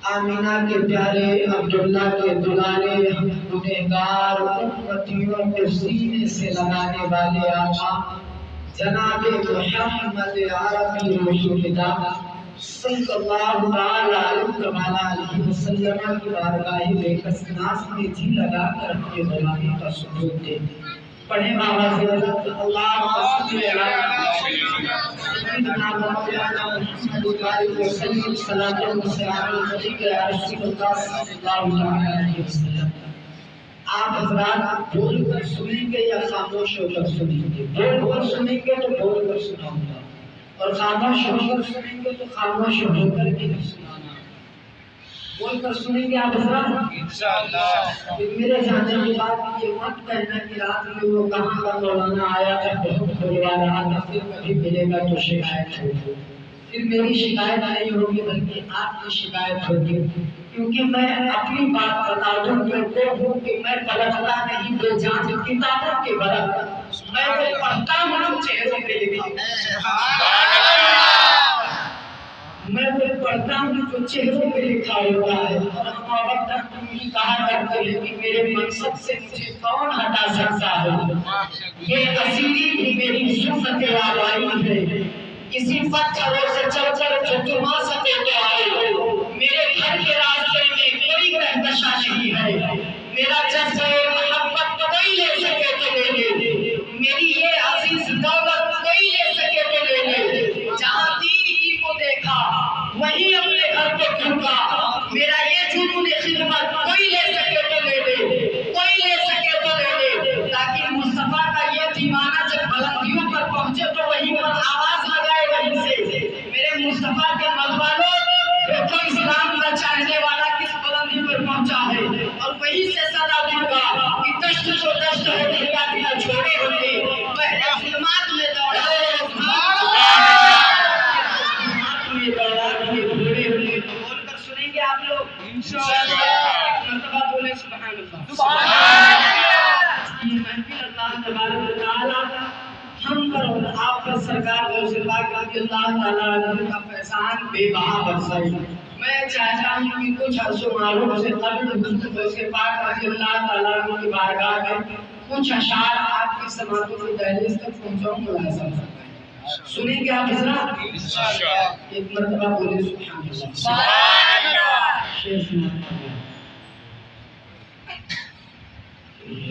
آمینہ کے پیارے عبداللہ کے دلانے گنہگار امتیوں کے سینے سے لگانے والے آقا جناب محمد عربی رسول اللہ صلی اللہ علیہ وسلم کی بارگاہ بے کس ناز میں جی لگا کر اپنے غلامی کا سجود دے پڑھیں آواز حضرت اللہم صلی سیدنا مولانا محمد علیہ وسلم صلاۃ والسلام علیک یا رسول اللہ صلی اللہ علیہ وسلم۔ آپ حضرات بول کر سنیں گے یا خاموش ہو کر سنیں گے؟ بول کر سنیں گے تو بول کر سناؤں گا، اور خاموش ہو کر سنیں گے تو خاموش ہو کر کے سنانا۔ بول کر سنیں گے آپ حضرات انشاءاللہ۔ میرے جانے کے بعد یہ مت کہنا کہ رات میں وہ کہاں کا مولانا آیا تھا بہت کھلوا رہا تھا، پھر کبھی ملے گا تو شکایت ہوگی۔ پھر میری شکایت نہیں ہوگی بلکہ آپ کی شکایت ہوگی، کیونکہ میں اپنی بات بتا دوں تو ہوں کہ میں پلٹتا نہیں بے جان کتابوں کے برابر، میں وہ پڑھتا ہوں چہروں پہ لکھا میں وہ پڑھتا ہوں جو چہروں پہ لکھا ہوتا ہے۔ اور ہم وقت تک کہا کرتے ہیں کہ میرے مقصد سے مجھے کون ہٹا سکتا ہے؟ یہ اسیری بھی میری سنت آبائی ہے، اسی پتھروں سے چل کر جو تما سکے تو آئے۔ میرے گھر کے راستے میں کوئی کہکشاں نہیں ہے، میرا جذبہ محبت کوئی لے سکے تو لے لے، میری یہ عزیز دولت کوئی لے سکے تو لے لے۔ جہاں دین کی کو دیکھا وہی اپنے گھر کو پھونکا، میرا یہ جنون خدمت کوئی لے سکے تو لے لے، کوئی لے سکے تو لے لے، تاکہ مصطفیٰ کا یہ دیوانہ جب بلندیوں پر پہنچے تو وہیں پر آواز لگائے وہیں سے، میرے مصطفیٰ کے مدوالوں دیکھو اسلام کا چاہنے والا کس بلندی پر پہنچا ہے، اور وہیں سے صدا دوں گا کہ دشت تو دشت ہے دریا بنا چھوڑے ہوئے، پہلے ظلمات میں دوڑا بول کر سنیں گے آپ لوگ انشاءاللہ۔ مرتبہ بولیں سبحان اللہ۔ سبحان اللہ۔ یہ محفل اللہ تبارک و تعالی ہم پر اور آپ پر سرکار غوث پاک رضی اللہ تعالیٰ عنہ کا فیضان بے بہا برسائی۔ میں چاہتا ہوں کہ کچھ عرض و معروف سے قبل غوث پاک رضی اللہ تعالیٰ عنہ کی بارگاہ میں کچھ اشعار آپ کی سماعتوں کی دہلیز تک پہنچاؤں کو لازم کرتا ہے۔ سنیں گے آپ حضرات انشاءاللہ۔ ایک مرتبہ بولے سبحان اللہ۔ سبحان اللہ۔ شیخ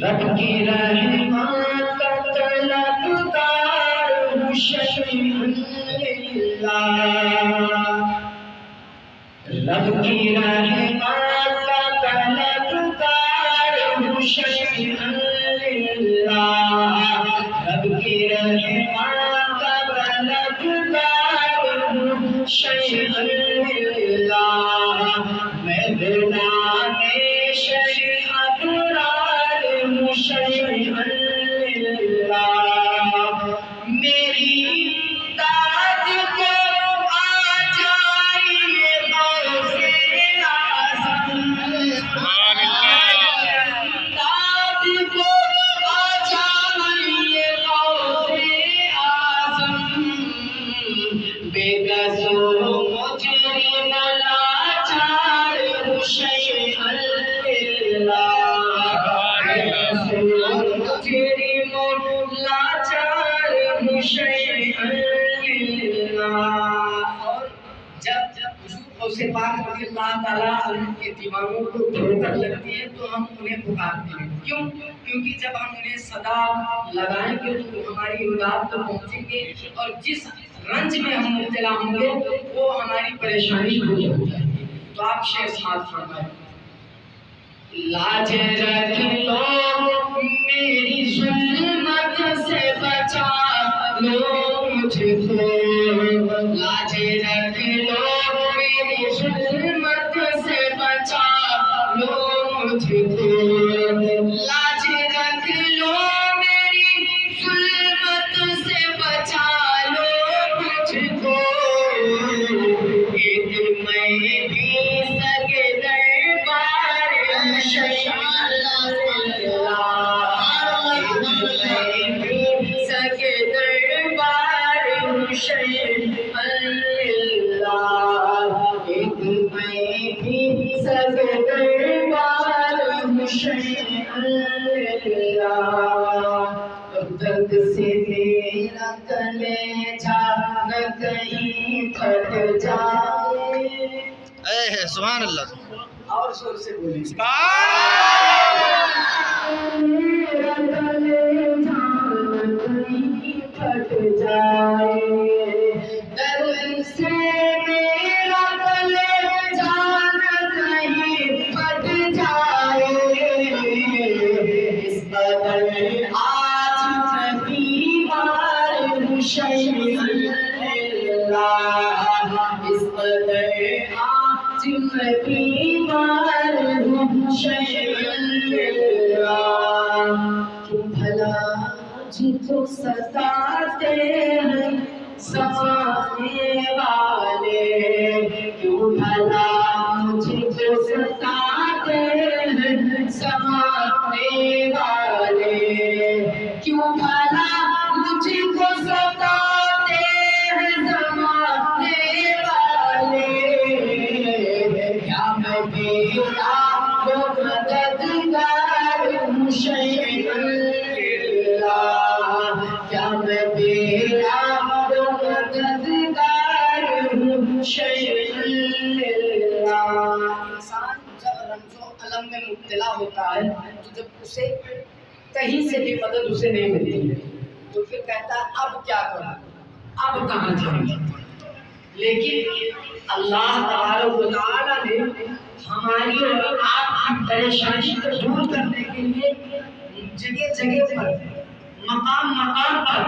رب کی رحمت کا طلبگار ہوں شفیع اللہ، رب کی رحمت کا طلبگار ہوں شفیع اللہ، رب کی رحمت کا طلبگار ہوں شفیع اللہ، میں دلانے شیخ ابرار ہوں شفیع اللہ، میری داد کو آ جائیے غوث اعظم، داد کو آ جائیے غوث اعظم، بے کس و مجرم لاچار ہوں شیخ اللہ، بے کس و مجرم لاچار ہوں شیخ اللہ۔ اور جب حضور غوث پاک رضی اللہ تعالیٰ عنہ کے دیوانوں کو ٹھوکر لگتی ہے تو ہم انہیں پکارتے ہیں، کیوں؟ کیونکہ جب ہم انہیں صدا لگائیں گے تو ہماری امداد تو پہنچیں گے، اور جس رنج میں ہم مبتلا ہوں گے وہ ہماری پریشانی دور ہو جائے گی۔ تو آپ شعر ساتھ فرمائیں، لاج رکھ لو میری ظلمت سے بچا لو مجھ کو، لاج رکھ لو میری ظلمت سے بچا لو مجھ کو، لاج رکھ لو میری ظلمت سے بچا لو مجھ کو، ایک میں بھی سگے دربار شیخ اللہ، ایک میں بھی سگے دربار شیخ اللہ، ایک میں بھی سب دربار درد سے میرا کلیجہ نہ کہیں پھٹ جائے. سبحان اللہ. اور زور سے بولیے. میرا کلیجہ نہ کہیں پھٹ جائے. درد سے میرا کلیجہ نہ کہیں پھٹ جائے. اس قدر آج میں بیمار ہوں شیخ اللہ. اس قدر آج میں بیمار ہوں شیخ اللہ. کیوں بھلا مجھ کو ستاتے ہیں زمانے والے. کیوں بھلا مجھ کو ستاتے ہیں زمانے والے. کیوں بھلا مجھ کو ستاتے ہیں زمانے والے. کیا میں تیرا وہ مددگار ہوں شیخ اللہ. کیا میں تیرا وہ مددگار ہوں شیخ اللہ. انسان جب رنج و الم میں مبتلا ہوتا ہے تو جب اسے کہیں سے بھی مدد اسے نہیں ملتی ہے تو پھر کہتا ہے اب کیا کروں, اب کہاں جاؤں. لیکن اللہ تبارک و تعالیٰ نے ہماری اور آپ کی پریشانی کو دور کرنے کے لیے جگہ جگہ پر مقام مقام پر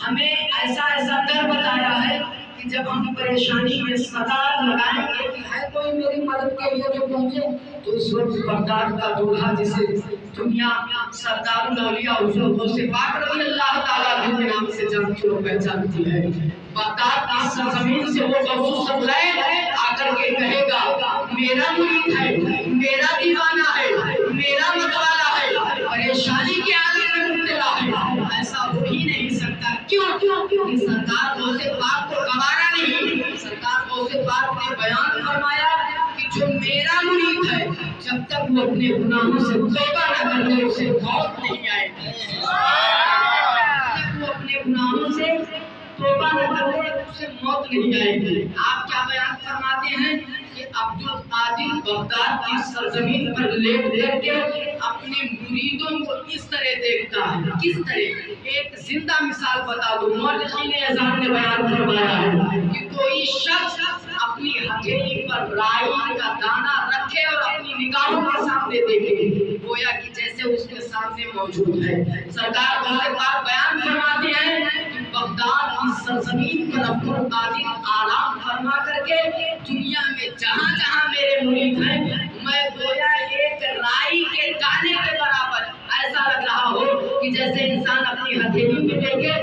ہمیں ایسا در بتایا ہے کہ جب ہم پریشانی میں صدا لگائیں گے کہ ہے کوئی میری مدد کے لیے جو پہنچے, تو اس وقت بغداد کا دولہا جسے دنیا سردار الاولیاء حضور غوث پاک رضی اللہ تعالیٰ عنہ کے نام سے جانتی اور پہچانتی ہے, بغداد کی سرزمین سے وہ غوث ثقلین آ کر کے کہے گا میرا مرید ہے, میرا دیوانہ ہے, میرا متوالا ہے, پریشانی کے عالم میں مبتلا ہے. ایسا ہو ہی نہیں سکتا. کیوں کہ سرکار غوث پاک کو گوارا نہیں. سرکار غوث پاک نے بیان فرمایا کہ جو میرا مرید ہے جب تک وہ اپنے گناہوں سے توبہ نہ کر لے اسے موت نہیں آئے گی. وہ اپنے گناہوں سے توبہ نہ کر لے اسے موت نہیں آئے گی. آپ کیا بیان فرماتے ہیں کہ عبد القادر بغداد کی سرزمین پر لیٹ کر کے اپنے مریدوں کو اس طرح دیکھتا ہے. کس طرح؟ ایک زندہ مثال بتا دوں. مورخین اعظام نے بیان فرمایا ہے کہ کوئی شخص اپنی ہتھیلی پر رائی کا دانہ رکھے اور اپنی نگاہوں کے سامنے دیکھے گویا کہ جیسے اس کے سامنے موجود ہے. سرکار غوث پاک بیان فرماتے ہیں کہ بغداد کی سرزمین پر عبد القادر آرام فرما کر کے دنیا میں جہاں جہاں میرے مرید ہیں میں گویا ایک رائی کے دانے کے برابر ایسا لگ رہا ہو کہ جیسے انسان اپنی ہتھیلی میں دیکھے.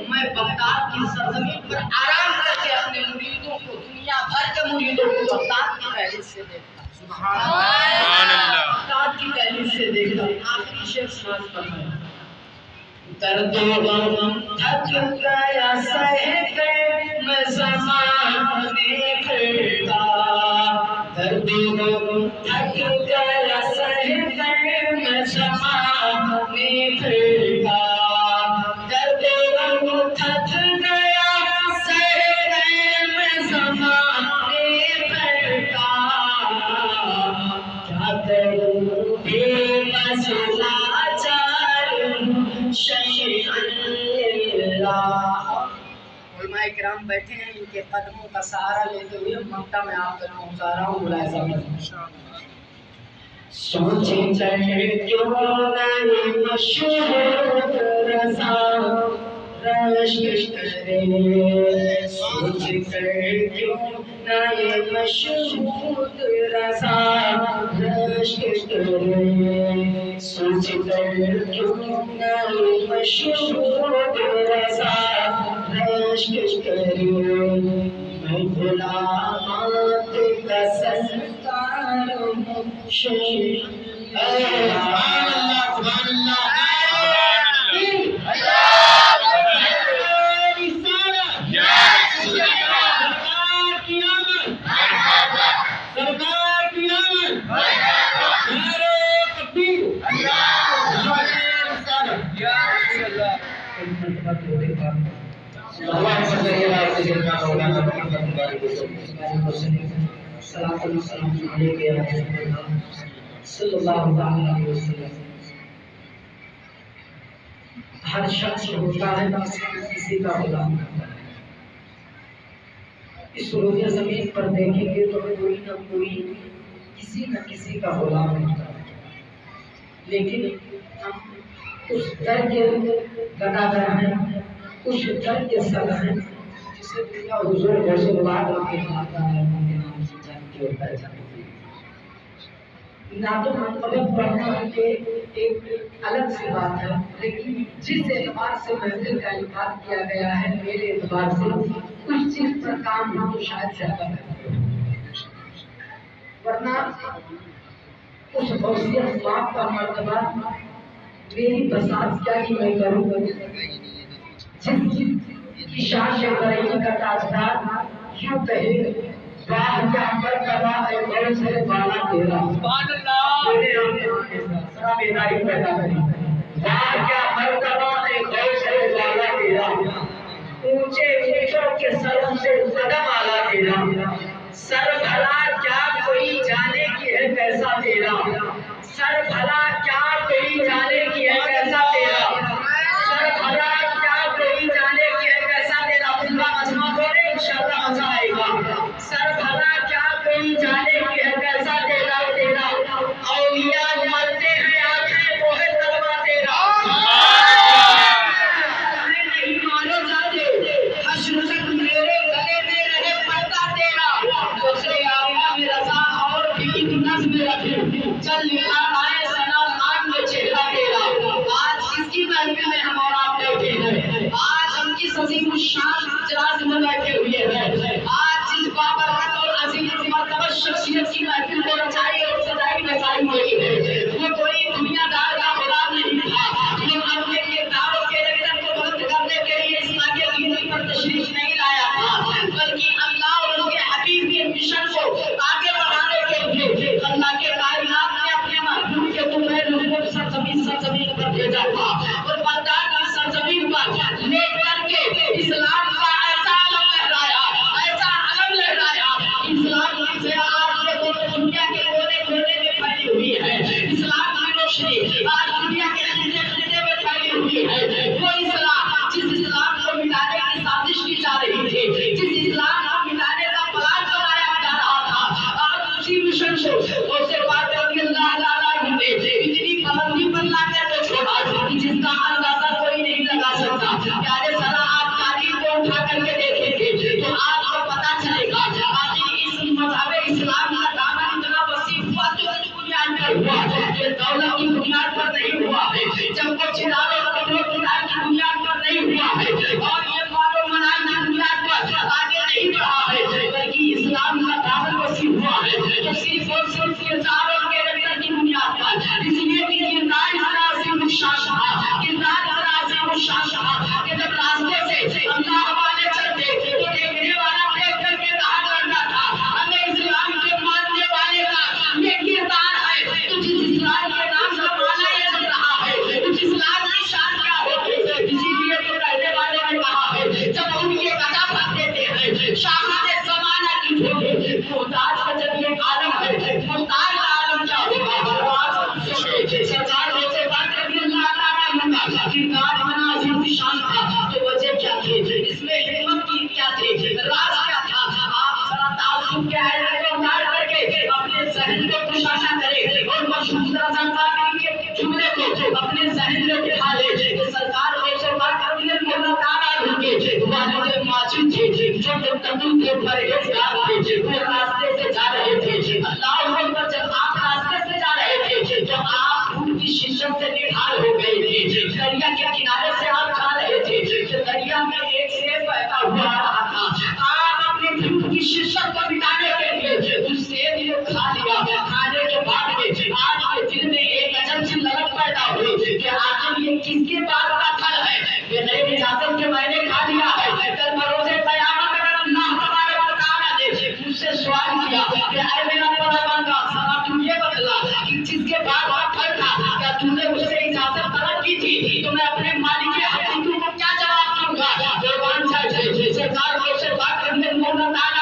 میں بغداد کی سرزمین پر آرام کر کے اپنے مریدوں کو دنیا بھر کے مریدوں کو بغداد کی دہلیز سے دیکھتا. سبحان اللہ. بغداد کی دہلیز سے دیکھتا. آخری شعر سماعت فرمائیں. درد و غم تھک گیا سہ کے میں زمانے پھرتا. درد و غم تھک گیا سہ کے میں زمانے پھرتا. درد و غم تھک گیا سہ کے میں زمانے پھرتا. کیا کروں بے بس لاچار شیخ اللہ. علماء کرام بیٹھے ہیں, ان کے قدموں کا سہارا لیتے ہوئے مکہ میں آپ تک پہنچا رہا ہوں. ملاحظہ کریں. سوچ کر کیوں نہیں مشہور رضا رشک کرے. سوچ کر کیوں نہیں مشہور رضا رشک کرے. سوچ کر کیوں نہیں مشہور رضا رشک کرے. میں غلامات کا سردار ہوں شیخ. سبحان اللہ. سبحان اللہ. سرکار کی صلاۃ والسلام علیک یا رسول اللہ صلی اللہ علیہ وسلم۔ ہر شخص ہوتا ہے کسی کا غلام ہوتا ہے۔ اس روئے زمین پر دیکھیں گے تو کوئی نہ کوئی کسی نہ کسی کا غلام ہوتا ہے، لیکن ہم اس در کے گداگر ہیں، اس در کے سگ ہیں جسے دنیا حضور رسول اللہ کے نام سے جانتی ہوتا ہے۔ نعت محمد پڑھنا ایک الگ سی بات ہے، لیکن جس اعتبار سے محفل کا انعقاد کیا گیا ہے میرے اعتبار سے اس چیز پر کام ہو تو شاید زیادہ بہتر ہو، ورنہ اس غوثیت باپ کا مرتبہ میری بساط کیا ہی میں کروں گا۔ جس کی شان سے بریلی کا تاجدار یوں کہے واہ کیا مرتبہ ہے غوث ہے بالا تیرا، میرے ذرا بیداری پیدا کری، واہ کیا مرتبہ ہے غوث ہے بالا تیرا، اونچے اونچوں کے سروں سے قدم آلا تیرا، سر بھلا کیا کوئی جانے کی ہے کیسا تیرا، سر بھلا کیا کوئی جانے کی ہے کیسا تیرا، سر بھلا کیا کوئی جانے کی ہے کیسا تیرا۔ پورا مجمع بولے انشاءاللہ مزہ آئے گا۔ سر بھلا کیا کوئی جانے کی ہے کیسا تیرا، تیرا اولیاء مرتے ہیں آنکھیں وہ ہے تلوا تیرا، نہیں مانو جاتے حشر تک میرے گلے میں رہے پردہ تیرا، دوسرے آقا میں رضا اور بھی نظم رکھے چل نکال آئے ثنا خان میں چہرہ تیرا۔ آج کس کی محفل میں ہم اور آپ بیٹھے ہیں، آج ہم کس عظیم الشان اجلاس میں بیٹھے ہوئے ہیں، آج جس بابرکت اور عظیم مرتبہ شخصیت کی محفل کو رچائی اور سجائی بسائی ہوئی ہے، وہ کوئی دنیا دار کا غلام نہیں تھا، وہ اپنے کردار و کیریکٹر کو بلند کرنے کے لیے اس آگے دین پر تشریف نہیں لایا تھا، بلکہ اللہ اور اس کے حبیب کے مشن کو آگے بڑھانے کے لیے اللہ کے کائنات نے اپنے محبوب کے طفیل حضور سرزمین پر بھیجا تھا، اور بغداد کی سرزمین پر لے کر کے اسلام کا ایسا علم لہرایا، ایسا علم لہرایا، اسلام کی سیاحت یہ دنیا کے کونے کونے میں پھیلی ہوئی ہے، اسلام کی روشنی آج دنیا کے خطے خطے میں پھیلی ہوئی ہے، وہ اسلام جس اسلام کو مٹانے کی سازش کی جا رہی تھی، جس اسلام کو مٹانے کا پلان بنایا جا رہا تھا، آج اسی مشن کو اسے پاک رضی اللہ عنہ نے اتنی بلندی پر لا کر کے چھوڑا کہ جس کا اندازہ کوئی نہیں لگا سکتا۔ پیارے ذرا آپ تاریخ کو اٹھا کر کے دیکھیں گے تو آپ کو پتا چلے گا آخر اس مذہب اسلام کا دامن اتنا وسیع ہوا تو اس بنیاد پر ہوا کہ دولت کی بنیاد پر نہیں ہوا ہے، جب وہ چراغ اور کپڑوں کی بنیاد پر نہیں ہوا ہے، اور یہ مال و منال کی بنیاد پر آگے نہیں بڑھا ہے، بلکہ اسلام کا دامن وسیع ہوا ہے تو صرف اور صرف کردار اور کیریکٹر کی بنیاد پر، اس لیے کہ کردار ہمارا عظیم الشان رہا، کردار ہمارا عظیم الشان رہا کہ جب راستے سے اللہ والے چلتے تو دیکھنے والا دیکھ کر کے کہا کرتا تھا ہمیں اسلام کے ماننے والے کا یہ کردار ہے، تو جس اسلام کے نام کا مانا یہ چل رہا ہے اس اسلام کی شان کیا ہوگی، اسی لیے تو کہنے والے نے کہا ہے جب ان کے قدم رکھ دیتے ہیں شاہان زمانہ کی جھوٹے محتاج کا جب یہ عالم ہے، محتاج کا عالم کیا ہوگا۔ سرکار سے بات رضی اللہ تعالیٰ عنہ کردار ہمارا عظیم شان تھا تو وجہ کیا تھی، اس میں حکمت کی کیا تھی، راز کیا تھا، آپ ذرا تعصب کے حیرے کو اتار کر کے اپنے ذہن کو کشادہ کرے اور مشہور رضا خان کے جملے کو اپنے ذہن میں بٹھا لے کہ سرکار سے بات رضی اللہ تعالیٰ عنہ کے والد ماجد تھے جو تندور کے پرہیزگار تھے، وہ راستے سے جا رہے تھے، اللہ اکبر، جب آپ راستے سے جا رہے تھے، جب آپ دھوپ کی شدت سے نڈھال ہو گئے تھے، دریا کے کنارے سے آپ جا رہے تھے کہ دریا میں ایک سیب بہتا ہوا آ رہا تھا، آپ اپنی دھوپ کی شدت کو مٹانے کے لیے اس سیب کو کھا لیا، کھانے کے بعد میں آج کے دل میں ایک عجب سی لگن پیدا ہوئی کہ آخر یہ کس کے بعد کا پھل ہے، بغیر اجازت کے میں نے کھا لیا ہے۔ کل بروز قیامت اگر اللہ تبارک و تعالیٰ نے مجھ سے سوال کیا کہ اے میرا بڑا بندہ ذرا تو یہ بتلا کہ جس کے بعد کا پھل تھا کیا تم نے مجھ سے اجازت طلب کی تھی، تو میں اپنے مالک حقیقی کو کیا جواب دوں گا؟ قربان جائے سرکار کو سے بات کرنے مولا تعالیٰ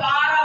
12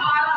12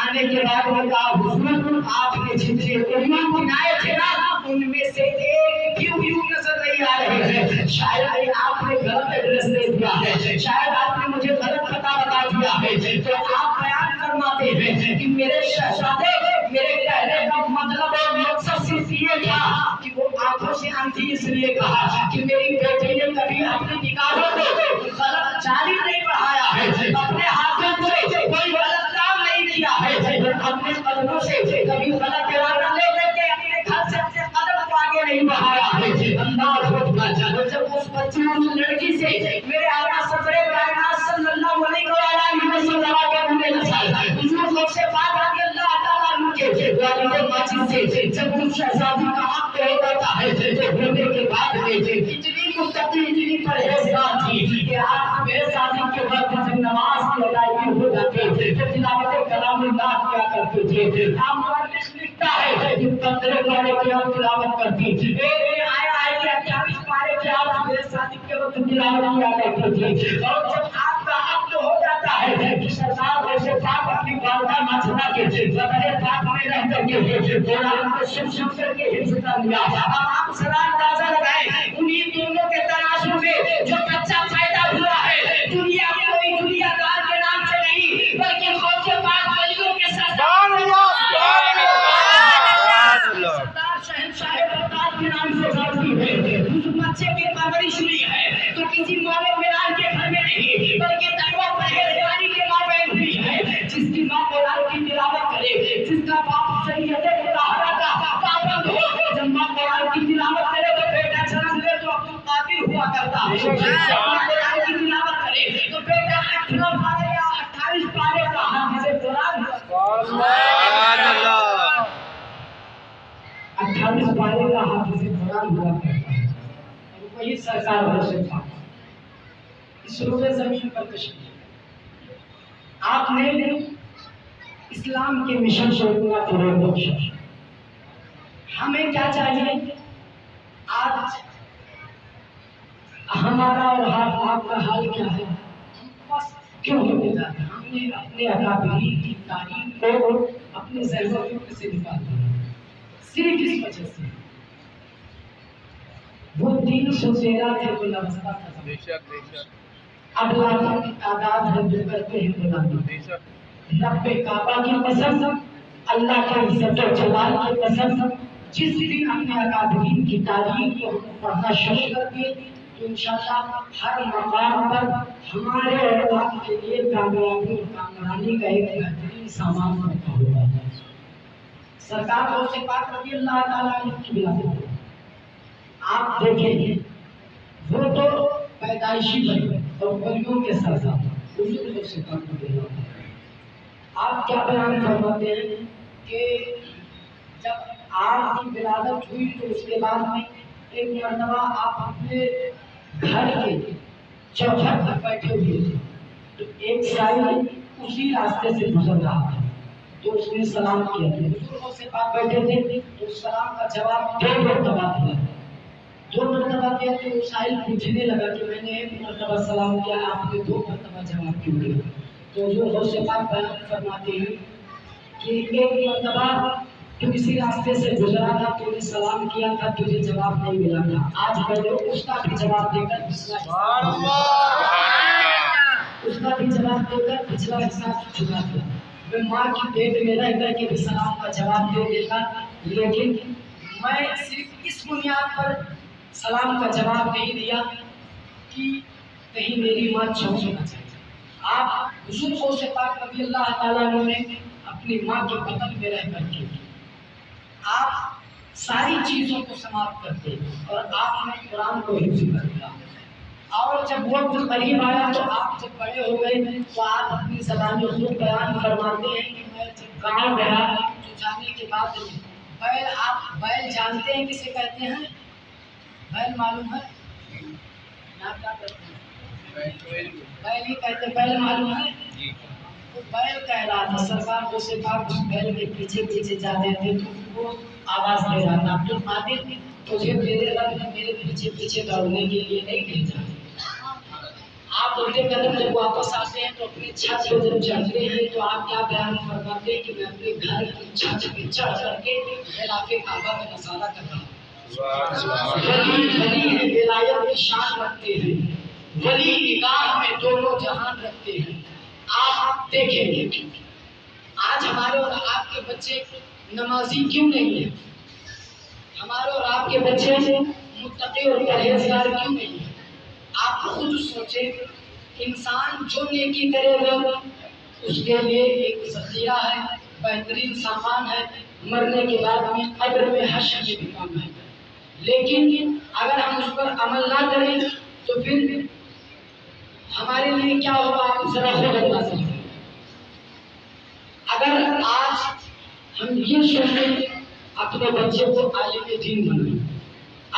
آنے کے بعد وہ کہا حضور آپ نے جتنے امام گنائے تھے نا ان میں سے ایک بھی نظر نہیں آ رہے ہیں، شاید آپ نے غلط ایڈریس دے دیا ہے، شاید آپ نے مجھے غلط پتہ بتا دیا ہے۔ تو آپ بیان فرماتے ہیں کہ میرے شہزادے، میرے کہنے کا مطلب اور مقصد صرف یہ تھا کہ وہ آنکھوں سے اندھی اس لیے کہا کہ میری بیٹی نے کبھی اپنی نگاہوں کو غلط جانب نہیں بڑھایا ہے، اپنے ہاتھوں سے کوئی غلط کام نہیں کیا ہے، اپنے قدموں سے کبھی غلط ارادہ لے کر کے اپنے گھر سے اپنے قدم کو آگے نہیں بڑھایا ہے۔ انداز ہوتا ہے جب اس بچی اس لڑکی سے میرے آقا سرور کائنات صلی اللہ علیہ وسلم کے منہ نسائے حضور کو سے بات رضی اللہ تعالیٰ عنہ کے والد ماجد سے جب اس شہزادی کا حق ہو جاتا ہے تو ہونے کے بعد میں اتنی متقی اتنی پرہیزگار تھی کہ آپ میرے شادی کے وقت جب نماز کی ادائیگی ہو جاتی تو تلاوت کلام اللہ کیا کرتے تھے۔ آپ مؤرخ لکھتا ہے کہ 15 پارے کی آپ تلاوت کرتی تھی، آیا ہے کہ 28 پارے کی آپ میرے شادی کے وقت تلاوت کیا کرتے تھے۔ اور جب آپ کا حق ہو جاتا ہے کہ سرکار جیسے پاک اپنی والدہ ماجدہ کے بدن پاک میں رہ کر کے قرآن کو سن کر کے حفظ کر لیا۔ اب آپ ذرا اندازہ لگائیں انہی دونوں کے تناسب میں جو بچہ پیدا ہوا ہے، دنیا کوئی دنیا دار کے نام سے نہیں بلکہ خود سے پاک ولیوں کے سردار شہنشاہ بغداد کے نام سے جاتی ہے۔ اس بچے کی پرورش ہوئی ہے تو کسی مولوی ملال کے گھر میں نہیں بلکہ تقویٰ پرہیزگاری کے مابین ہوئی ہے۔ جس کی ماں قرآن کی تلاوت کرے، جس کا باپ شریعت مطہرہ کا پابند ہو، جب ماں قرآن کی تلاوت کرے تو بیٹا جنم لے تو عبد القادر ہوا کرتا ہے، جب ماں قرآن کی تلاوت کرے تو بیٹا 18 پارے یا 28 پارے کا حافظ قرآن سبحان اللہ 28 پارے کا حافظ قرآن ہوا کرتا ہے۔ اور وہی سرکار ویسے تھا اس روئے زمین پر تشریف آپ نے اسلام کے مشن سے اتنا فروغ بخشا۔ ہمیں کیا چاہیے؟ آج ہمارا اور آپ کا حال کیا ہے؟ بس کیوں ہوتے جاتے ہیں؟ ہم نے اپنے اکابرین کی تعریف کو اپنے ذہنوں سے نکال دیا صرف اس وجہ سے وہ 313 تھے وہ لفظہ تھا، اب لاکھوں کی تعداد ہے جو کرتے ہیں غلامی۔ رب کعبہ کی قسم، اللہ کے عزت و جلال کی قسم، جس دن اپنے اکابرین کی تعریف کو پڑھنا شروع کر دیں تو انشاءاللہ ہر مقام پر ہمارے اور آپ کے لیے کامیابی اور کامرانی کا ایک بہترین سامان رکھا ہوگا۔ سرکار غوث پاک رضی اللہ تعالیٰ عنہ کی ولادت آپ دیکھیں وہ تو پیدائشی بنے اور ولیوں کے سردار حضور غوث پاک رضی اللہ تعالیٰ آپ کیا بیان فرماتے ہیں کہ جب آپ کی ولادت ہوئی تو اس کے بعد میں ایک مرتبہ آپ اپنے گھر کے چوکھٹ پر بیٹھے ہوئے تھے تو ایک سائل اسی راستے سے گزر رہا تھا تو اس نے سلام کیا تھا۔ حضور سے پاس بیٹھے تھے تو سلام کا جواب 2 مرتبہ دیا، 2 مرتبہ دیا تو سائل پوچھنے لگا کہ میں نے 1 مرتبہ سلام کیا، آپ نے 2 مرتبہ جواب کیوں دیا؟ تو حضور سے پاک بیان فرماتے ہیں کہ ایک مرتبہ تو اسی راستے سے گزرا تھا، تو نے سلام کیا تھا، تجھے جواب نہیں ملا تھا، آج میں نے اس کا بھی جواب دے کر اس کا بھی جواب دے کر پچھلا حساب چکا دیا۔ میں ماں کی پیٹ میں رہ کر کے بھی سلام کا جواب دے دیتا، لیکن میں صرف اس بنیاد پر سلام کا جواب نہیں دیا کہ کہیں میری ماں چونک نہ جائے۔ آپ حضور غوث پاک رضی اللہ تعالیٰ عنہ نے اپنی ماں کے بطن میں رہ کر کے آپ ساری چیزوں کو سماپت کرتے اور آپ نے قرآن کو حفظ کر دیا، اور جب وقت قریب آیا تو آپ جب بڑے ہو گئے تو آپ اپنی زبان خود بیان فرماتے ہیں کہ میں جب گاؤں گیا تو جانے کے بعد بیل، آپ بیل جانتے ہیں کسے کہتے ہیں؟ بیل معلوم ہے؟ آپ کیا کہتے ہیں؟ بیل ہی کہتے ہیں، بیل معلوم ہے؟ تو بیل کہہ رہا تھا، سرکار غوث پاک اس بیل کے پیچھے پیچھے جاتے تھے تو وہ آواز دے رہا تھا، عبد القادر تجھے میرے رب نے میرے پیچھے پیچھے دوڑنے کے لیے نہیں بھیجا، آپ اٹھتے قدم جب واپس آتے ہیں تو اپنی چھت پہ جب چڑھتے ہیں تو آپ کیا بیان فرماتے ہیں کہ میں اپنے گھر کی چھت پہ چڑھ کر کے خلاف کعبہ میں نظارہ کر رہا ہوں. ولی ہے، ولایت کی شان رکھتے ہیں، ولی نگاہ میں دونوں جہان رکھتے ہیں. آپ دیکھیں آج ہمارے اور آپ کے بچے نمازی کیوں نہیں ہیں؟ ہمارے اور آپ کے بچے متقی اور پرہیزگار کیوں نہیں ہیں؟ آپ خود سوچیں. انسان جو نیکی کرے گا اس کے لیے ایک ذخیرہ ہے، بہترین سامان ہے، مرنے کے بعد میں قبر میں حشر میں بھی کام ہے. لیکن اگر ہم اس پر عمل نہ کریں تو پھر ہمارے لیے کیا ہوگا آپ ذرا خود اندازہ کریں. اگر آج ہم یہ سوچیں اپنے بچے کو عالم دین بنائیں،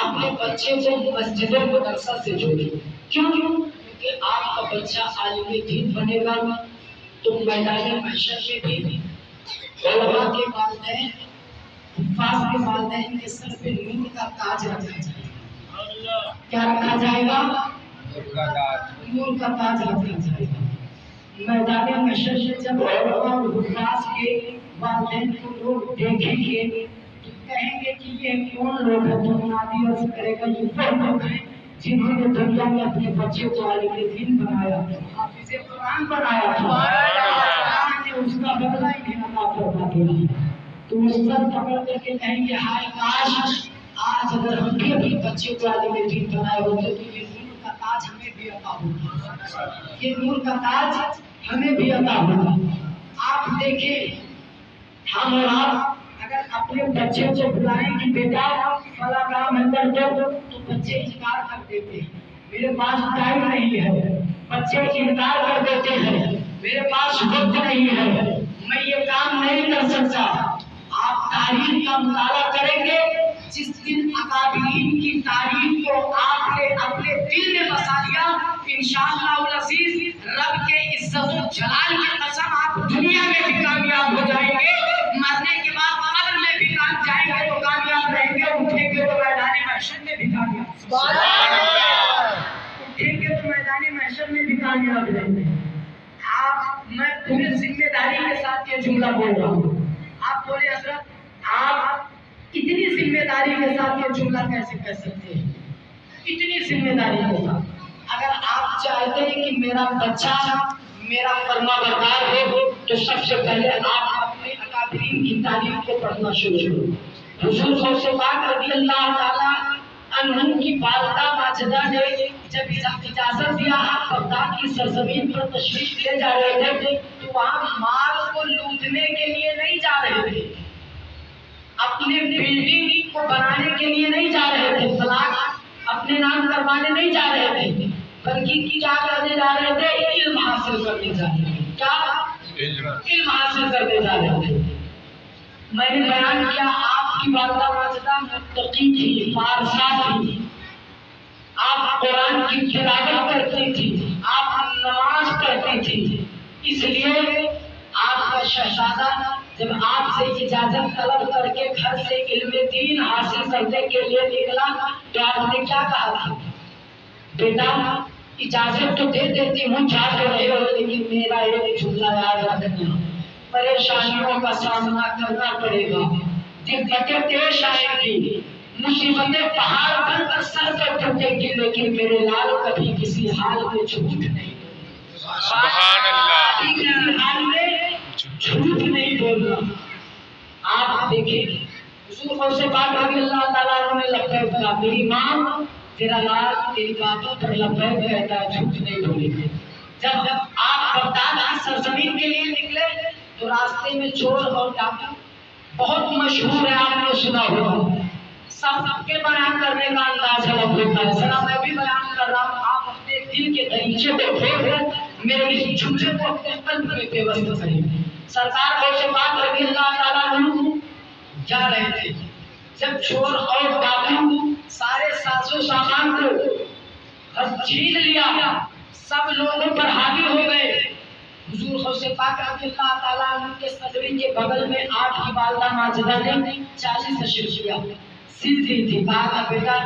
اپنے بچے کو مسجد مدرسہ سے جوڑیں. کیوں؟ کیونکہ آپ کا بچہ عالم دین بنے گا تو میدان محشر میں بھی علماء کے والدین، حفاظ کے والدین کے سر پہ نور کا تاج رکھا جائے گا. کیا رکھا جائے گا؟ نور کا تاج رکھا جائے گا. میدان محشر سے جب علماء اور حفاظ کے والدین کو لوگ دیکھیں گے تو کہیں گے کہ یہ کون لوگ ہیں؟ تو منادی عرض کرے گا یہ وہ لوگ ہیں جنہوں نے دنیا میں اپنے بچے کو عالم دین بنایا، حافظ قرآن بنایا تھا. اللہ نے اس کا بدلہ انہیں عطا فرما دیا. تو اس پر پکڑ کر کے کہیں گے ہائے کاش آج اگر ہم بھی اپنے بچے کو عالم دین بنائے ہوتے تو یہ نور کا تاج ہمیں بھی عطا ہوتا، یہ نور کا تاج ہمیں بھی عطا ہوتا. آپ دیکھیں ہم اور آپ اگر اپنے بچے کو بلائیں کہ بیٹا فلاں کام ہے کر دو تو بچے انکار کر دیتے ہیں، میرے پاس ٹائم نہیں ہے. بچے انکار کر دیتے ہیں، میرے پاس وقت نہیں ہے، میں یہ کام نہیں کر سکتا. آپ تاریخ کا مطالعہ کریں گے، جس دن اکابرین کی تاریخ کو آپ نے اپنے دل میں بسا لیا انشاءاللہ العزیز رب کے عزت و جلال کی قسم آپ دنیا میں بھی کامیاب ہو جائیں گے، مرنے کے بعد قبر میں بھی جائیں گے تو کامیاب رہیں گے، اٹھیں گے تو میدان محشر میں بھی کامیاب. سبحان اللہ. اٹھیں گے تو میدان محشر میں بھی کامیاب رہیں گے. میں پوری ذمہ داری کے ساتھ یہ جملہ بول رہا ہوں. آپ بولے حضرت آپ اتنی ذمہ داری کے ساتھ یہ جملہ کیسے کہہ سکتے ہیں؟ اتنی ذمہ داری کے ساتھ اگر آپ چاہتے ہیں کہ میرا بچہ میرا فرما بردار ہو تو سب سے پہلے آپ اپنے اکابرین کی تاریخ کو پڑھنا شروع کرو. حضور غوث پاک رضی اللہ تعالیٰ عنہ کی والدہ ماجدہ نے جب اجازت دیا آپ بغداد کی سرزمین پر تشریف لے جا رہے تھے تو وہاں مال کو لوٹنے کے لیے نہیں جا رہے تھے، اپنے بلڈنگ کو بنانے کے لیے نہیں جا رہے تھے، فلاٹ اپنے نام کروانے نہیں جا رہے تھے، بلکہ کیا کرنے جا رہے تھے؟ علم حاصل کرنے جا رہے تھے. کیا علم حاصل کرنے جا رہے تھے. میں نے بیان کیا آپ کی والدہ ماجدہ متقی تھی، فارسہ تھی، آپ قرآن کی تلاوت کرتی تھی، آپ نماز پڑھتی تھی. اس لیے آپ کا شہزادہ جب آپ سے اجازت طلب کر کے گھر سے علم دین حاصل کرنے کے لیے نکلا تو آپ نے کیا کہا تھا؟ بیٹا اجازت تو دے دیتی ہوں، جا تو رہے ہو، لیکن میرا ایک جملہ یاد رکھنا، پریشانیوں کا سامنا کرنا پڑے گا، دقتیں پیش آئیں گی، مصیبتیں پہاڑ بن کر سر پر ٹوٹیں گی، لیکن میرے لال کبھی کسی حال میں جھوٹ نہیں بولنا. سبحان اللہ. کسی حال میں جھوٹ نہیں بولنا. آپ دیکھیں حضور غوث پاک رضی اللہ تعالیٰ عنہ نے لبیک کہا، میری ماں تیرا لال تیری باتوں پر لبیک کہتا ہے، جھوٹ نہیں بولے. جب آپ بغداد کی سرزمین کے لیے نکلے تو راستے میں چور اور ڈاکو بہت مشہور ہے، آپ نے سنا ہوگا. سب کے بیان کرنے کا انداز الگ ہوتا ہے. ذرا میں بھی بیان کر رہا ہوں، آپ اپنے دل کے دریچے کو کھول کر میرے اس جملے کو اپنے قلب میں پیوست کریں. سرکار غوث پاک رضی اللہ تعالیٰ عنہ جا رہے تھے، جب چور اور ڈاکو سارے ساز و سامان کو چھین لیا، سب لوگوں پر حاوی ہو گئے. حضور غوث پاک رضی اللہ تعالیٰ عنہ کے صدری کے بغل میں آپ کی والدہ ماجدہ نے 40 تشریف کیا، سیدھی تھی. کہا بیٹا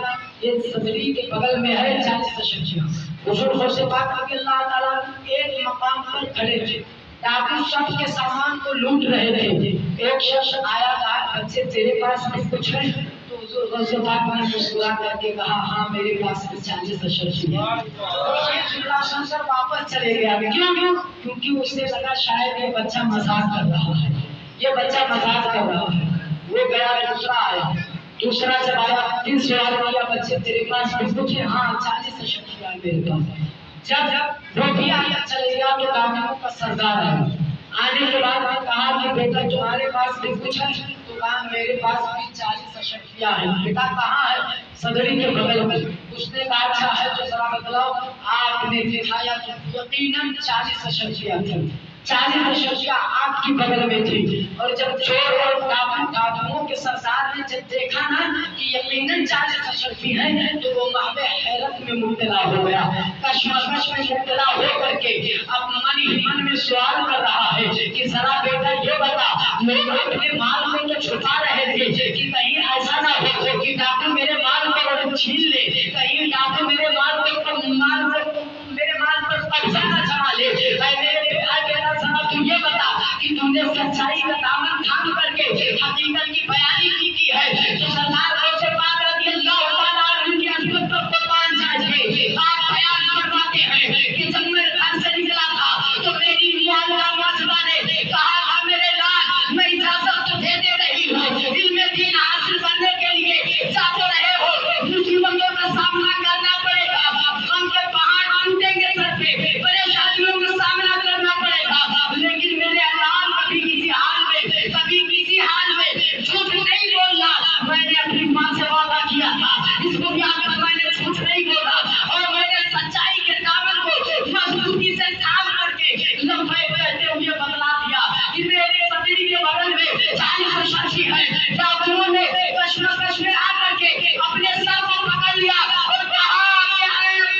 یہ صدری کے بغل میں ہے 40 اشرفیہ. حضور غوث پاک رضی اللہ تعالیٰ ایک مقام پر کھڑے تھے، ڈاکو سب کے سامان کو لوٹ رہے تھے. ایک شخص آیا کہا بچے تیرے پاس بھی کچھ ہے؟ تو حضور غوث پاک نے مسکرا کر کے کہا ہاں میرے پاس بھی 40 اشرفیہ ہے. یہ جملہ سن کر واپس چلے گیا. کیوں؟ کیونکہ اسے لگا شاید یہ بچہ مذاق کر رہا ہے، یہ بچہ مذاق کر رہا ہے. وہ گیا، دوسرا آیا، دوسرا جب آیا پھر سوال کیا بچے تیرے پاس بھی کچھ ہے؟ ہاں 40 اشرفیہ ہے میرے پاس. جب وہ بھی آیا چلے گیا تو کاموں کا سردار آیا. آنے کے بعد میں کہا کہ بیٹا تمہارے پاس بھی کچھ ہے؟ تو کہا میرے پاس بھی 40 اشرفیہ ہے. بیٹا کہاں ہے؟ صدری کے بغل میں. اس نے کہا اچھا ہے تو ذرا بتلاؤ. آپ نے دکھایا تو یقیناً 40 اشرفیہ تھے. 40 اشرفیہ آپ کی بغل میں تھی. اور جب چور اور ڈاکوؤں کے سردار نے جب دیکھا نا کہ یقیناً 40 اشرفیہ ہیں تو وہ محو حیرت میں مبتلا ہو گیا، کشمکش میں مبتلا ہو کر کے اب من میں سوال کر رہا ہے کہ ذرا بیٹا یہ بتا لوگ اپنے مال کو تو چھپا رہے تھے کہ کہیں ایسا نہ ہو کہ ڈاکو میرے مال کو چھین لے، کہیں ڈاکو میرے مال پر قبضہ نہ جما لے. ذرا تو یہ بتا کہ تم نے سچائی کا دامن تھام کر کے حقیقت کی بیانی کی ہے. تو سردار غوث پاک رضی اللہ تعالیٰ عنہ کی عظمت پر قربان جائے آپ بیان فرماتے ہیں کہ جب میں گھر سے نکلا تھا تو میری والدہ ماجدہ نے کہا تھا میرے لال میں اجازت تو دے رہی ہوں، علم دین حاصل کرنے کے لیے جاتے رہے ہو، مصیبتوں کا سامنا کرنا پڑے گا، غم کے پہاڑ ٹوٹیں گے سر پہ، پریشانیوں کا سامنا کرنا پڑے گا، لیکن میرے لال کبھی کسی حال میں جھوٹ نہیں بولنا. میں نے اپنی ماں سے وعدہ کیا تھا اس دنیا میں میں نے جھوٹ نہیں بولا اور میں نے سچائی کے دامن کو مضبوطی سے تھام کر کے لمبے کہتے ہوئے بتلا دیا کہ میرے صدری کے بغل میں 40 اشرفیہ ہے. ڈاکوؤں نے کشمکش میں آ کر کے اپنے سر کو پکڑ لیا اور کہا کہ اے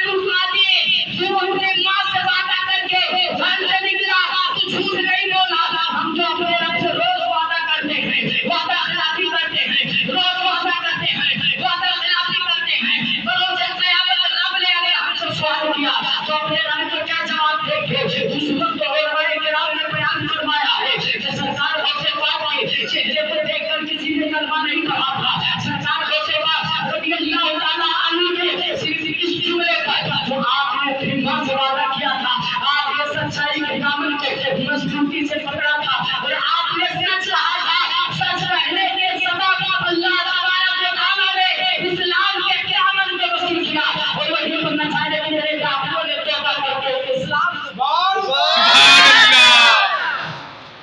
تم قاضی تو اپنے ماں سے وعدہ کر کے گھر سے نکلا تو جھوٹ نہیں بولا. ہم تو اپنے رب سے روز وعدہ کرتے ہیں، وعدہ خلافی کرتے ہیں، روز وعدہ کرتے ہیں، وعدہ خلافی کرتے ہیں. بروز قیامت رب نے اگر ہم سے سوال کیا تو اپنے رب کو کیا جواب دیں گے؟ اس وقت علماء کرام نے بیان فرمایا ہے کہ سرکار غوث پاک کے چہرے کو دیکھ کر کسی نے کلمہ نہیں پڑھا تھا. سرکار غوث پاک رضی اللہ تعالیٰ عنہ نے صرف اس جملے پر جو آپ نے اپنی ماں سے وعدہ کیا تھا، آپ نے سچائی کے دامن کو مضبوطی سے پکڑا تھا اور آپ نے سچ رہا تھا. سچ رہنے کے سبب اللہ تبارک و تعالیٰ نے اسلام کے قیامت کو وسیع کیا اور وہی پر نچانے کے لیے ڈاکوؤں نے توبہ کر کے اسلام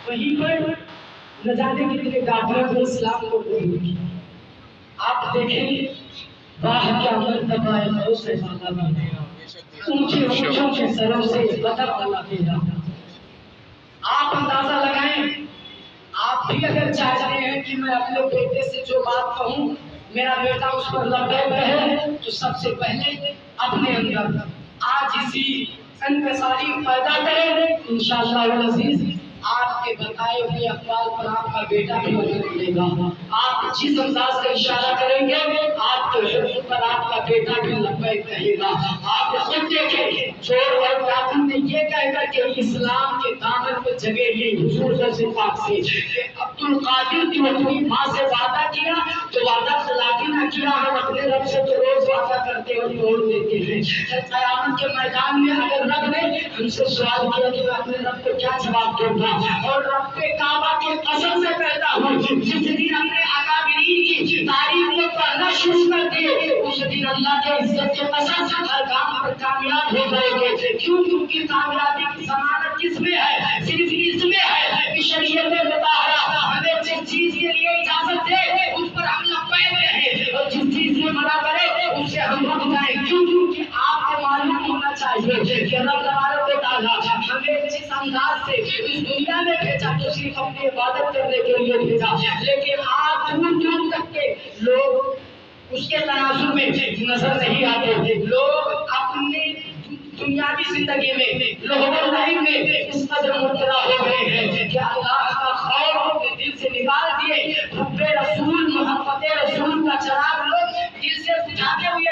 وہی پر نجانے کے لیے ڈاکوؤں نے اسلام کو قبول کیا. آپ دیکھیں واہ کیا مرتبہ ہے غوث پاک کا، اونچے اونچوں کے سروں سے بدر والا پیدا. آپ اندازہ لگائیں، آپ بھی اگر چاہتے ہیں کہ میں اپنے بیٹے سے جو بات کہوں میرا بیٹا اس پر لبیک کہے تو سب سے پہلے اپنے اندر عاجزی انکساری پیدا کریں. انشاءاللہ العزیز آپ کے بتائے ہوئے اقوال پر آپ کا بیٹا بھی وزن ملے گا. آپ جس انداز سے اشارہ کریں گے آپ کے حکم پر آپ کا بیٹا بھی لبیک کہے گا. آپ خود دیکھیں چور اور ڈاکو نے یہ کہہ کر کے اسلام کے دامن کو جگہ لی حضور غوث پاک سے کہ عبد القادر کی اپنی ماں سے وعدہ کیا تو وعدہ خلافی نہ کیا. ہم اپنے رب سے تو روز وعدہ کرتے اور توڑ دیتے ہیں. قیامت کے میدان میں اگر رب نے ہم سے سوال کیا کہ میں اپنے رب کو کیا جواب دوں گا اور رب کے کعبہ کی قسم سے کہتا ہوں جس دن اپنے اکابرین کی تعریف کو پڑھنا شروع کر دیے اس دن اللہ کے عزت کی قسم ہر کام پر کامیاب ہو جائے گے. کیوں؟ کیونکہ کامیابی کی ضمانت کس میں ہے؟ صرف اس میں ہے کہ شریعت مطہرہ ہمیں جس چیز کے لیے اجازت دے اس پر ہم لبیک کہیں اور جس چیز سے منع کرے اس سے ہم رک جائیں. کیوں؟ کیونکہ آپ کو معلوم ہونا چاہیے کہ رب تبارک و تعالیٰ ہمیں جس انداز سے اس دنیا میں بھیجا تو صرف اپنی عبادت کرنے کے لیے بھیجا، لیکن آج دور دور تک کے لوگ اس کے تناظر میں نظر نہیں آتے. لوگ اپنی دنیاوی زندگی میں لوگوں لائن میں اس قدر مبتلا ہو گئے ہیں کہ اللہ کا خوف اپنے دل سے نکال دیے. حب رسول محبت رسول کا چراغ لوگ دل سے بجھاتے ہوئے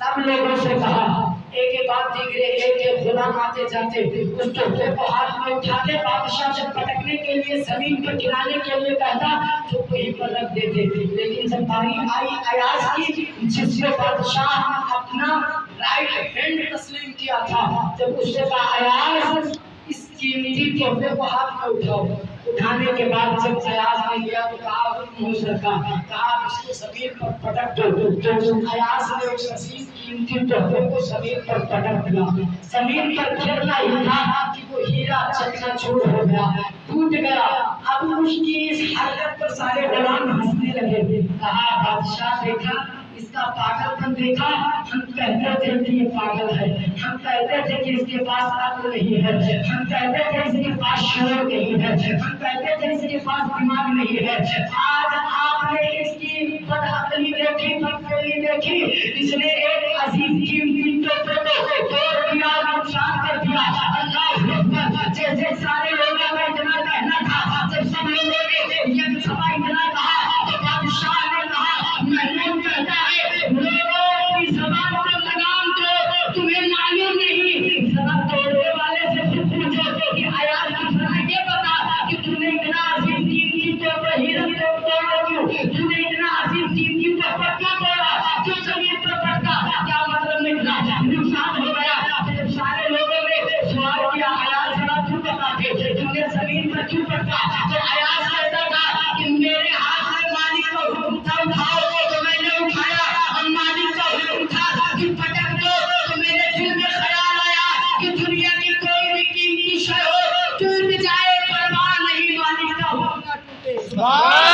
سب لوگوں سے کہا ایک ایک بات دیگرے ایک ایک غلام آتے جاتے اس تحفے کو ہاتھ میں اٹھاتے بادشاہ جب پٹکنے کے لیے زمین پر گرانے کے لیے کہتا تو وہیں پر رکھ دیتے لیکن جب باری آئی ایاز کی جس سے بادشاہ اپنا رائٹ ہینڈ تسلیم کیا تھا جب اس سے کہا ایاز اس قیمتی تحفے کو ہاتھ میں اٹھاؤ اٹھانے کے بعد جب ایاز نے لیا تو کہا ہو سکا کہا اس کو زمین پر پٹک دو تو ایاز نے اس عظیم قیمتی تحفے کو زمین پر پٹک دیا زمین پر گرنا ہی تھا کہ وہ ہیرا چکنا چور ہو گیا ٹوٹ گیا اب اس کی اس حرکت پر سارے غلام ہنسنے لگے کہا بادشاہ دیکھا اس کا پاگل پن دیکھا ہم کہتے تھے کہ یہ پاگل ہے ہم کہتے تھے کہ اس کے پاس عقل نہیں ہے ہم کہتے تھے اس کے پاس شعور نہیں ہے ہم کہتے تھے اس کے پاس دماغ نہیں ہے آج آپ نے اس کی بدعقلی دیکھی بدفعلی دیکھی اس نے ایک عظیم قیمتی تحفے کو توڑ دیا نقصان کر دیا اللہ اکبر جیسے سارے لوگوں کا اتنا کہنا تھا جب سب لوگوں نے یہ سبا اتنا کہا تو بادشاہ نے کہا محمود کہتا ہے لوگوں کی زبان پر لگام دو تمہیں معلوم نہیں سبق توڑنے والے سے خود پوچھو کہ ایاز کی طرح یہ بتا کہ تم نے اتنا عظیم قیمتی تحفہ ہیرن کو توڑا کیوں تم نے اتنا عظیم قیمتی تحفہ کیوں توڑا جو زمین پر پڑتا کیا مطلب نکلا نقصان ہو گیا جب سارے لوگوں نے سوال کیا ایاز ذرا تم بتا کہ تم نے زمین پر کیوں پڑتا تو ایاز کہتا تھا کہ میرے ہاتھ میں مالک کا حکم تھا اٹھاؤ تو میں نے اٹھایا اور مالک کا حکم تھا کہ پٹک دو تو میرے دل میں خیال آیا کہ دنیا کی کوئی بھی قیمتی شے ہو ٹوٹ جائے پرواہ نہیں مالک کا حکم نہ ٹوٹے سبحان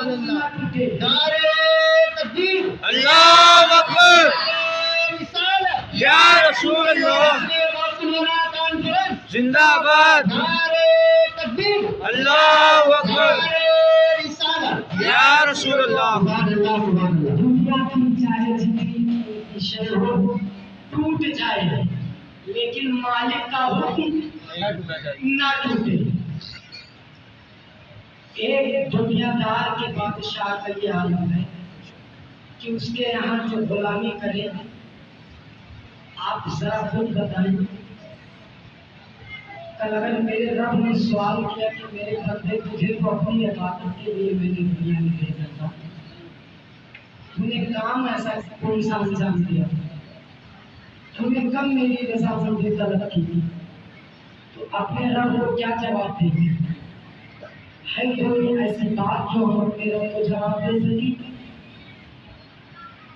اللہ نعرہ تکبیر اللہ اکبر یا رسول اللہ زندہ باد نعرہ تکبیر اللہ اکبر یا رسول اللہ دنیا کی چاہے جتنی شے ہو ٹوٹ جائے لیکن مالک کا حکم نہ ٹوٹے ایک دنیا دار کے بادشاہ کا یہ عالم ہے کہ اس کے یہاں جو غلامی کرے آپ ذرا خود بتائیں کل اگر میرے رب نے سوال کیا کہ میرے بندے تجھے تو اپنی عبادت کے لیے میں نے دنیا میں بھیجا تھا تم نے کام ایسا کون سا انجام دیا تم نے کم میری رضامندی طلب کی تو اپنے رب کو کیا جواب دیں گے ہے کوئی ایسی بات جو ہم اپنے رب کو جواب دے سکی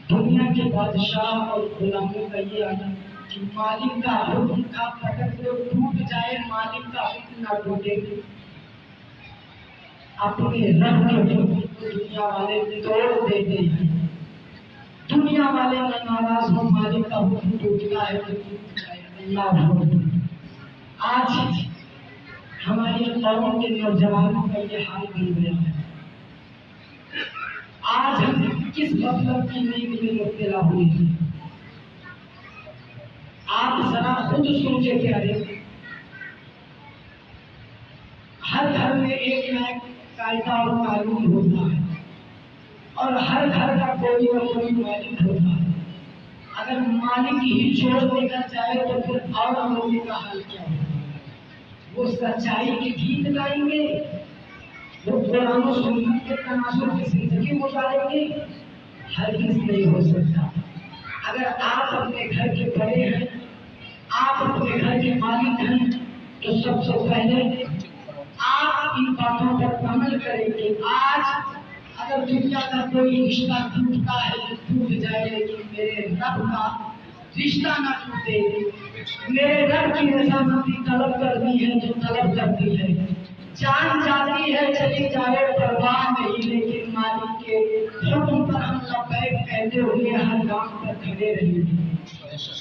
دنیا کے بادشاہ اور غلاموں کا یہ عالم کہ مالک کا حکم کا پٹک دو ٹوٹ جائے مالک کا حکم نہ ٹوٹے اپنے رب کے حکم کو دنیا والے توڑ دیتے ہیں دنیا والے نہ ناراض ہو مالک کا حکم ٹوٹتا ہے تو ٹوٹ جائے اللہ اکبر آج ہماری قوم کے نوجوانوں کا یہ حال بن گیا ہے آج ہم کس مطلب کی نیند میں مبتلا ہوئے ہیں آپ ذرا خود سوچے کہ ارے ہر گھر میں ایک نہ ایک قاعدہ اور قانون ہوتا ہے اور ہر گھر کا کوئی نہ کوئی مالک ہوتا ہے اگر مالک ہی چھوڑ دینا چاہے تو پھر اور لوگوں کا حال کیا ہوگا وہ سچائی کے گیت گائیں گے وہ قرآن و سنت کے تناسب کی زندگی گزاریں گے ہرگز نہیں ہو سکتا اگر آپ اپنے گھر کے بڑے ہیں آپ اپنے گھر کے مالک ہیں تو سب سے پہلے آپ ان باتوں پر عمل کریں گے آج اگر دنیا کا کوئی رشتہ ٹوٹتا ہے تو ٹوٹ جائے لیکن میرے رب کا رشتہ نہ ٹوٹے میرے رب کی رضامندی طلب کرنی ہے جو طلب کرتی ہے جان جاتی ہے چلی جائے پرواہ نہیں لیکن مالک کے حکم پر ہم لبیک کہتے ہوئے ہر کام پر کھڑے رہیں گے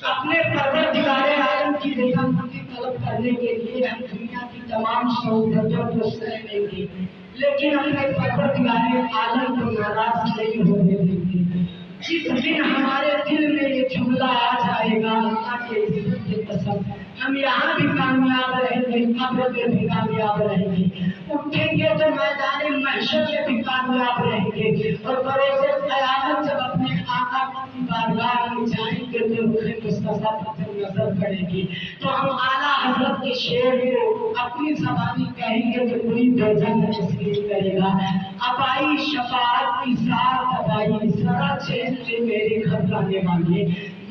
اپنے پروردگار عالم کی رضامندی طلب کرنے کے لیے ہم دنیا کی تمام سہولتوں کو سہ لیں گے لیکن اپنے پروردگار عالم کو ناراض نہیں ہونے دیں گے جس دن ہمارے دل میں یہ جملہ آ جائے گا اللہ کے عزت کی قسم ہم یہاں بھی کامیاب رہیں گے قبر میں بھی کامیاب رہیں گے اٹھیں گے تو میدان محشر میں بھی کامیاب رہیں گے اور بروز قیامت جب اپنے آقا آپ کی بارگاہ میں جائیں گے تو روح مصطفیٰ پر نظر پڑے گی تو ہم اعلیٰ حضرت کے شعر کو اپنی زبانی کہیں گے تو کوئی بےجان تسلیم کرے گا. اب آئی شفاعت کی ساتھ، اب آئی ذرا چین سے میرے گھر آنے والے.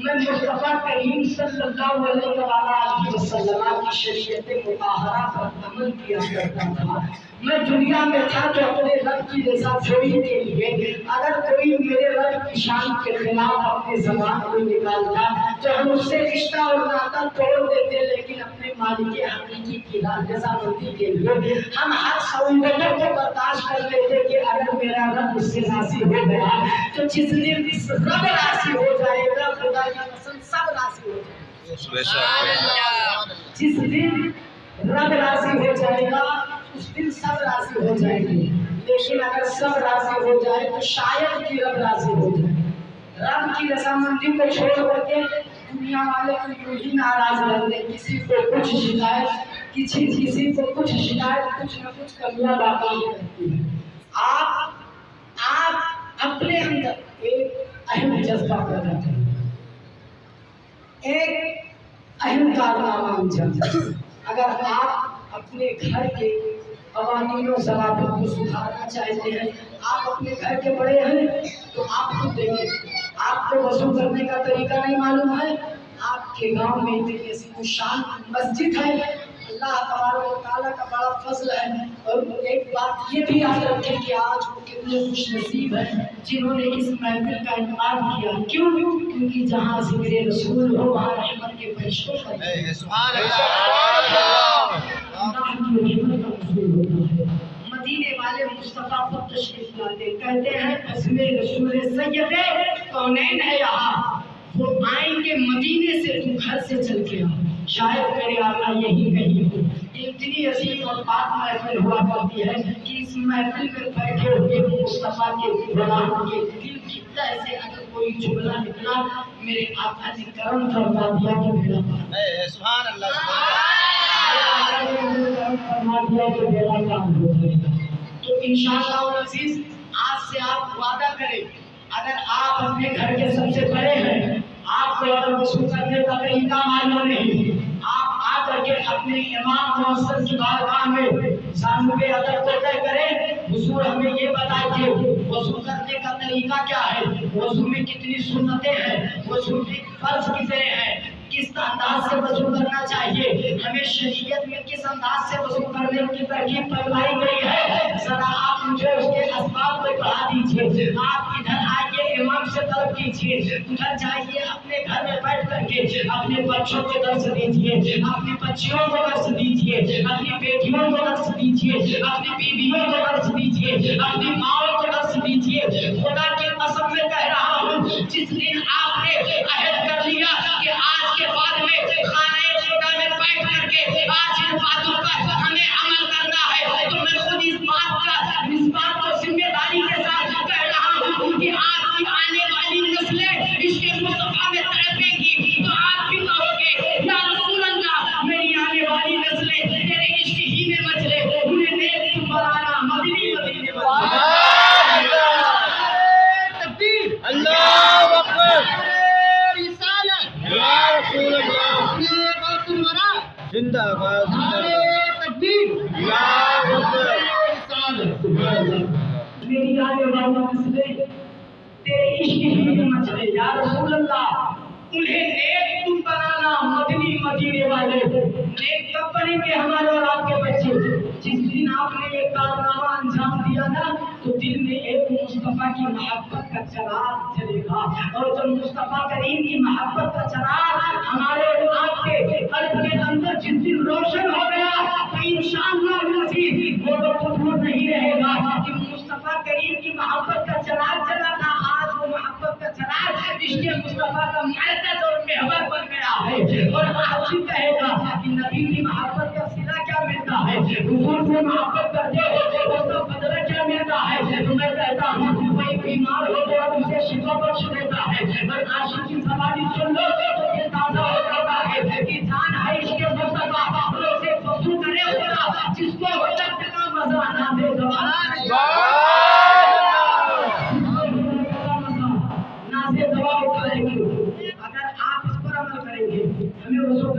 میں مصطفیٰ کریم صلی اللہ علیہ وسلم کی شریعت مطہرہ پر عمل کیا کرتا تھا. میں دنیا میں تھا تو اپنے رب کی رضا جوئی کے لیے اگر کوئی میرے رب کی شان کے خلاف اپنے زبان کو نکالتا تو ہم اس سے رشتہ اور ناطہ توڑ دیتے، لیکن اپنے مالک حقیقی کی رضامندی کے لیے ہم ہر سہولتوں کو برداشت کر لیتے کہ اگر میرا رب اس سے راضی ہو گیا تو جس دن اس رب راضی ہو جائے گا خدا کی قسم سب راضی ہو جائے گا. جس دن رب راضی ہو جائے گا اس دن سب راضی ہو جائیں گے، لیکن اگر سب راضی ہو جائے تو شاید کہ رب راضی ہو جائے. رب کی رضامندی کو چھوڑ کر کے دنیا والے کو یوں ہی ناراض رہتے ہیں. کسی کو کچھ شکایت، کسی کو کچھ شکایت، کچھ نہ کچھ کمیاں باقی رہتی ہے. آپ اپنے اندر ایک اہم جذبہ پیدا کریں، ایک اہم کارنامہ انجام دیں. اگر آپ اپنے گھر کے قوانین و ضوابط کو سدھارنا چاہتے ہیں، آپ اپنے گھر کے بڑے ہیں تو آپ خود دیکھیں. آپ کو وضو کرنے کا طریقہ نہیں معلوم ہے، آپ کے گاؤں میں اتنی عظیم الشان مسجد ہے، اللہ تبارک و تعالیٰ کا بڑا فضل ہے. اور ایک بات یہ بھی یاد رکھیں کہ آج وہ کتنے خوش نصیب ہیں جنہوں نے اس محفل کا انعقاد کیا. کیوں؟ کیونکہ جہاں ذکر رسول ہو وہاں رحمت کے فرشتوں کا مدینے والے مصطفیٰ پر تشریف لاتے کہتے ہیں قسم رسول سید کونین ہے یہاں، وہ آئیں گے مدینے سے تو گھر سے چل کے آ. شاید میرے آقا یہی کہیں ہو. یہ اتنی عظیم اور پاک محفل ہوا کرتی ہے کہ اس محفل میں بیٹھے ہوئے مصطفیٰ کے غلاموں کے دل کی تہ سے اگر کوئی جملہ نکلا میرے آقا نے کرم فرما دیا کہ میرا سبحان اللہ فرما دیا کہ میرا کام ہو جائے گا. تو انشاءاللہ العزیز آج سے آپ وعدہ کریں، اگر آپ اپنے گھر کے سب سے بڑے ہیں، آپ کو اگر وضو کرنے کا طریقہ معلوم نہیں، آپ آ کر کے اپنے امام مؤثر کی بارگاہ میں صاحب ادب کو طے کریں. حضور ہمیں یہ بتائیے وضو کرنے کا طریقہ کیا ہے، وضو میں کتنی سنتیں ہیں، وضو کے فرض کتنے ہیں، کس انداز سے وضو کرنا چاہیے، ہمیں شریعت میں کس انداز سے وضو کرنے کی ترغیب فرمائی گئی ہے. ذرا آپ مجھے اس کے اسباب کو پڑھا دیجیے. آپ ادھر آئیے امام سے طلب کیجیے، ادھر جائیے اپنے گھر میں بیٹھ کر کے اپنے بچوں کو درس دیجیے، اپنی بچیوں کو درس دیجیے، اپنی بیٹیوں کو درس دیجیے، اپنی بیویوں کو درس دیجیے، اپنی ماؤں کو درس دیجیے. خدا کی قسم میں کہہ رہا ہوں جس دن آپ نے عہد کر لیا کہ آج کے بعد میں خانہ خدا میں بیٹھ کر کے آج ان باتوں پر ہمیں عمل کرنا ہے، تو میں خود اس بات کو ذمہ داری کے ساتھ کہہ رہا ہوں کہ آپ کی آنے والی نسلیں عشق مصطفیٰ میں تڑپیں گی تو آپ بھی کہو گے یا رسول اللہ میری آنے والی نسلیں تیرے عشق ہی میں مچلے، انہیں نیک تو بنانا مدنی مدینے والا. تکبیر اللہ اکبر رسالت یا رسول اللہ زندہ باد تکبیر یا اکبر. میری آنے والی نسلیں تیرے عشق ہی میں مچلے یا رسول اللہ، انہیں نیک تم بنانا مدنی مدینے والے. نیک کب بنیں گے ہمارے اور آپ کے بچے؟ جس دن آپ نے یہ کارنامہ انجام دیا نا تو دل میں ایک مصطفیٰ کی محبت کا چراغ جلے گا، اور جب مصطفیٰ کریم کی محبت کا چراغ ہمارے اور آپ کے قلب کے اندر جس دن روشن ہو گیا تو انشاءاللہ العزیز وہ وقت دور نہیں رہے گا کہ مصطفیٰ کریم کی محبت کا چراغ جلا تھا، آج وہ محبت کا چراغ عشق مصطفیٰ کا مرکز اور محور بن گیا ہے. اور عاشق کہے گا کہ نبی کی محبت کا صلہ کیا ملتا ہے، حضور سے محبت کرتے ہو تو اس کا بدلہ کیا ملتا ہے. تو میں کہتا ہوں کوئی بیمار ہو تو اسے شفا بخش دیتا ہے، اور عاشق کی زبانی سن لو تو یہ تازہ ہو جاتا ہے کہ جان ہے عشق مصطفیٰ، اور اسے وضو کرے خدا جس کو وقت کا مزہ نہ دے زبان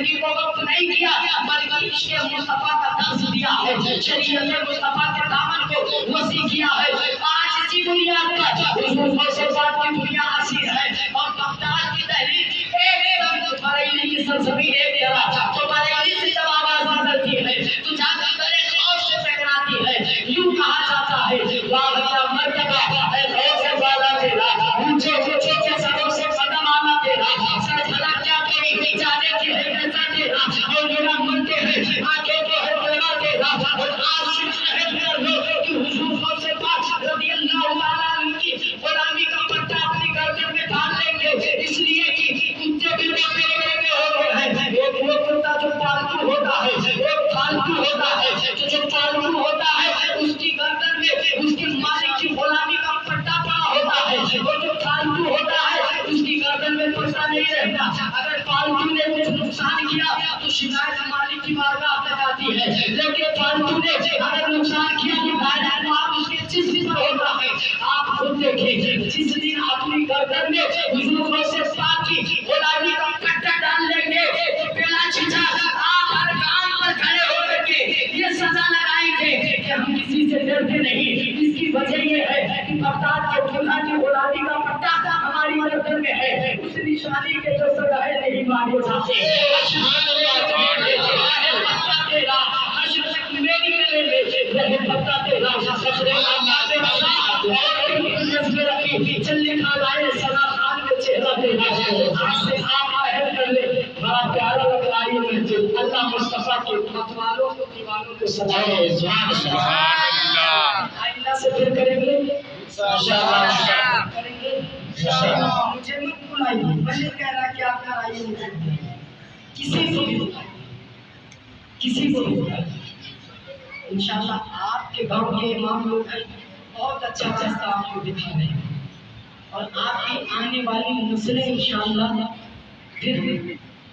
زندگی کو وقت نہیں کیا بلکہ عشق مصطفیٰ کا درس دیا ہے، شریعت مصطفیٰ کے دامن کو وسیع کیا ہے۔ آج اسی بنیاد پر حضور غوث پاک کی دنیا اسیر ہے اور بغداد کی تحریر ایک دم بریلی کی سرزمین ایک طرح تو بریلی سے جب آواز نکلتی ہے تو جا کر بڑے خوف سے ٹکراتی ہے۔ یوں کہا جاتا ہے واہ کیا مرتبہ ہے غوث والا تیرا، اونچے اونچے کے سروں سے قدم آنا تیرا، سر جھلا کیا کوئی جانے کی ہے کیسا تیرا، اور میرا منتے ہیں آنکھیں کو ہے بلوا تیرا، اور آج شکر ہے پھر لو کہ حضور غوث پاک رضی اللہ تعالیٰ عنہ کی غلامی کا پٹا اپنی گردن میں ڈال لیں گے، اس لیے کہ کتے بھی تو میرے میں ہو گئے ہیں۔ ایک وہ کتا جو پالتو ہوتا ہے، ایک پالتو ہوتا ہے، جو پالتو ہوتا ہے اس کی گردن میں اس کے مالک کی غلامی کا پٹا پڑا ہوتا ہے، اور جو پالتو ہوتا ہے اس کی گردن میں پٹا نہیں رہتا۔ اگر پالتو نے کچھ نقصان کیا تو شکایت مالک کی بارگاہ تک آتی ہے، لیکن پالتو نے اگر نقصان کیا تو آپ اس کے جسم پر ہوتا ہے۔ آپ خود دیکھیں جس دن اپنی گردن میں حضور غوث پاک کی غلامی کا پٹا ڈال لیں گے تو بلا جھجھک آپ ہر کام پر کھڑے ہو کر کے یہ سزا لگائیں گے کہ ہم کسی سے ڈرتے نہیں۔ اس کی وجہ یہ ہے کہ بغداد کے خدا کی غلامی کا پٹا ہماری گردن میں ہے، اس نشانی کے جو سزائے نہیں مارے جاتے۔ میری گلے میں رہے پتا تیرا، سجدے آماتے رہا اور نظر میں رکھی چلنے کھا لائے سنا خان میں چہرہ تیرا، آج سے آپ آہد کر لے بڑا پیارا لگ رہی ہے اللہ مصطفیٰ کے مطوالوں کو دیوانوں کو سلائے۔ سبحان اللہ۔ آئندہ سے پھر کریں گے انشاءاللہ، کریں گے انشاءاللہ۔ مجھے مت بلائیے، میں نے کہہ رہا کہ آپ کرائیے مجھے، کسی کو بھی بلائیے، کسی کو بھی بلائیے انشاءاللہ۔ آپ کے گاؤں کے امام لوگ ہیں، بہت اچھا راستہ آپ کو دکھا رہے ہیں، اور آپ کی آنے والی نسلیں انشاءاللہ پھر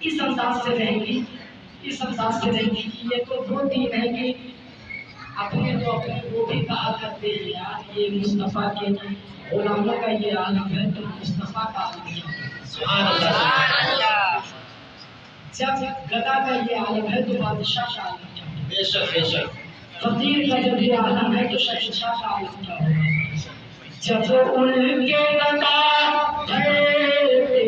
اس انداز سے رہیں گی، اس انداز سے رہیں گی کہ یہ تو وہ دین ہے کہ اپنے تو اپنے وہ بھی کہا کرتے ہیں یار یہ مصطفیٰ کے غلاموں کا یہ عالم ہے تو مصطفیٰ کا عالم ہے۔ سبحان اللہ۔ جب گدا کا یہ عالم ہے تو بادشاہ کا عالم کیا ہے؟ بے شک بے شک۔ فقیر کا جب یہ عالم ہے تو شہنشاہ کا عالم کیا ہوگا؟ جب ان کے گدا دیتے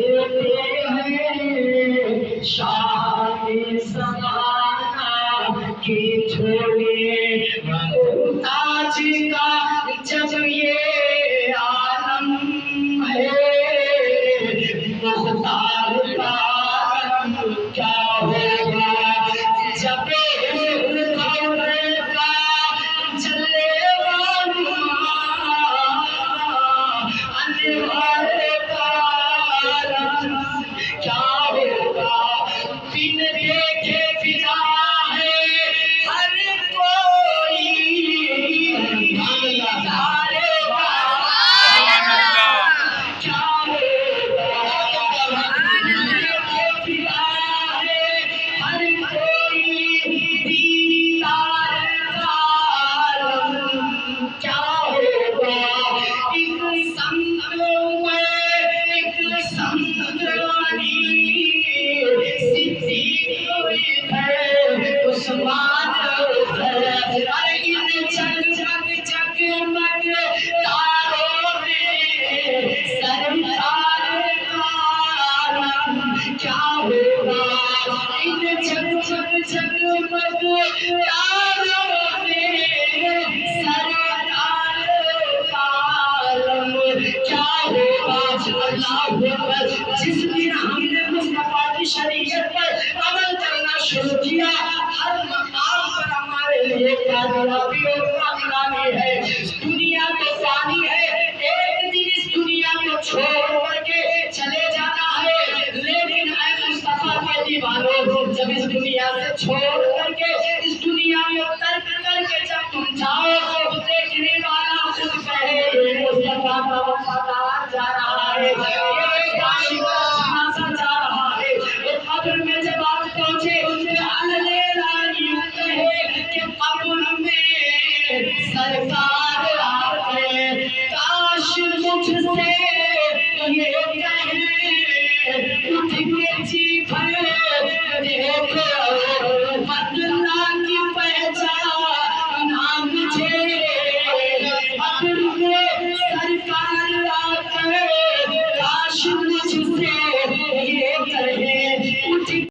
ہیں شان زمانہ کے چھوڑے تاج کا جب یہ عالم ہے مختار کا عالم کیا ہوگا؟ جب جس دن ہم نے مصطفیٰ کی شریعت پر عمل کرنا شروع کیا ہر مقام پر ہمارے لیے کامیابی اور کامیابی ہے۔ دنیا تو فانی ہے، ایک دن اس دنیا کو چھوڑ کر کے چلے جانا ہے، لیکن اے مصطفیٰ کے دیوانوں جب اس دنیا سے چھوڑ کر کے اس دنیا میں ترک کر کے جب تم جاؤ تو دیکھنے والا خود کہے مصطفیٰ کا وفادار جا رہا ہے، قبر میں جب آپ پہنچے قبر میں دیکھے